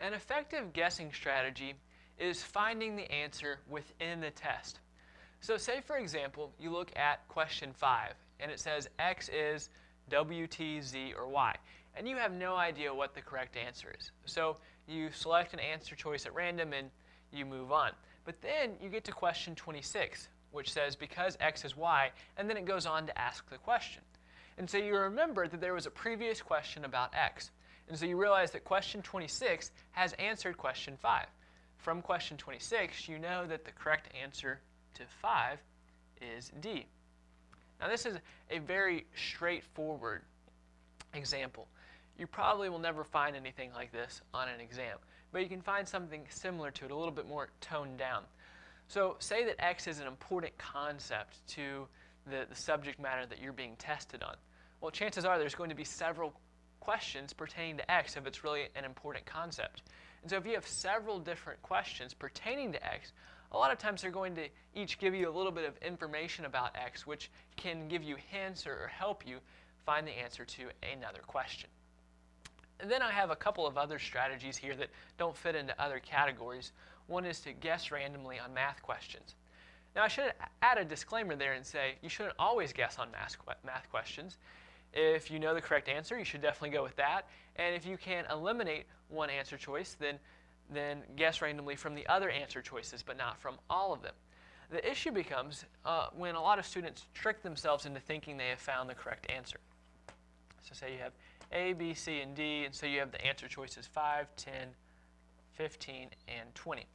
An effective guessing strategy is finding the answer within the test. So say, for example, you look at question 5, and it says x is w, t, z, or y, and you have no idea what the correct answer is. So you select an answer choice at random and you move on. But then you get to question 26, which says because x is y, and then it goes on to ask the question. And so you remember that there was a previous question about x. And so you realize that question 26 has answered question 5. From question 26, you know that the correct answer to 5 is D. Now this is a very straightforward example. You probably will never find anything like this on an exam, but you can find something similar to it, a little bit more toned down. So say that x is an important concept to the subject matter that you're being tested on. Well, chances are there's going to be several questions pertaining to x if it's really an important concept. And so if you have several different questions pertaining to x, a lot of times they're going to each give you a little bit of information about x, which can give you hints or help you find the answer to another question. And then I have a couple of other strategies here that don't fit into other categories. One is to guess randomly on math questions. Now I should add a disclaimer there and say you shouldn't always guess on math questions. If you know the correct answer, you should definitely go with that. And if you can eliminate one answer choice, then guess randomly from the other answer choices, but not from all of them. The issue becomes when a lot of students trick themselves into thinking they have found the correct answer. So say you have A, B, C, and D, and so you have the answer choices 5, 10, 15, and 20.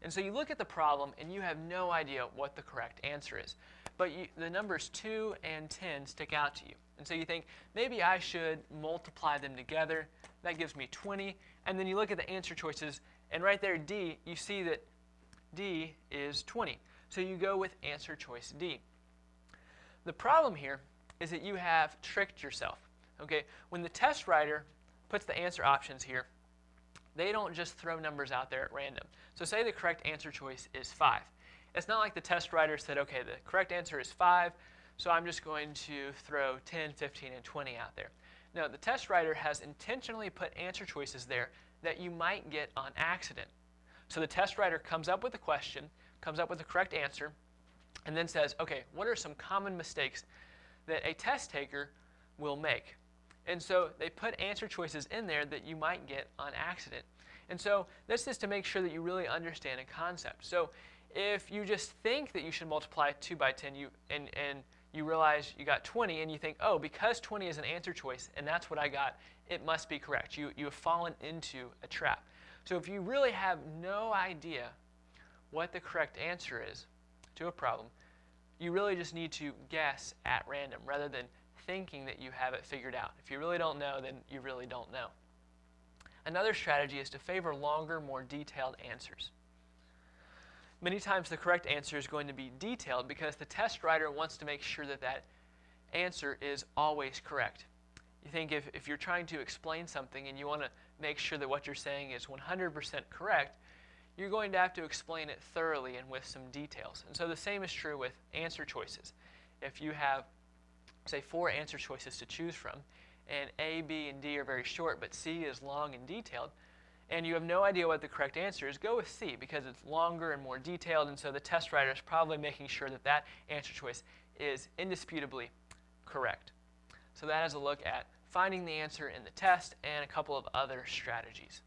And so you look at the problem, and you have no idea what the correct answer is. But the numbers 2 and 10 stick out to you. And so you think, maybe I should multiply them together. That gives me 20. And then you look at the answer choices, and right there, D, you see that D is 20. So you go with answer choice D. The problem here is that you have tricked yourself. Okay? When the test writer puts the answer options here, they don't just throw numbers out there at random. So say the correct answer choice is 5. It's not like the test writer said, okay, the correct answer is 5, so I'm just going to throw 10, 15, and 20 out there. No, the test writer has intentionally put answer choices there that you might get on accident. So the test writer comes up with a question, comes up with the correct answer, and then says, okay, what are some common mistakes that a test taker will make? And so they put answer choices in there that you might get on accident. And so this is to make sure that you really understand a concept. So if you just think that you should multiply 2 by 10 and you realize you got 20 and you think, oh, because 20 is an answer choice and that's what I got, it must be correct. You have fallen into a trap. So if you really have no idea what the correct answer is to a problem, you really just need to guess at random rather than thinking that you have it figured out. If you really don't know, then you really don't know. Another strategy is to favor longer, more detailed answers. Many times the correct answer is going to be detailed because the test writer wants to make sure that that answer is always correct. You think if you're trying to explain something and you want to make sure that what you're saying is 100% correct, you're going to have to explain it thoroughly and with some details. And so the same is true with answer choices. If you have, say, 4 answer choices to choose from, and A, B, and D are very short, but C is long and detailed, and you have no idea what the correct answer is, go with C because it's longer and more detailed, and so the test writer is probably making sure that that answer choice is indisputably correct. So that is a look at finding the answer in the test and a couple of other strategies.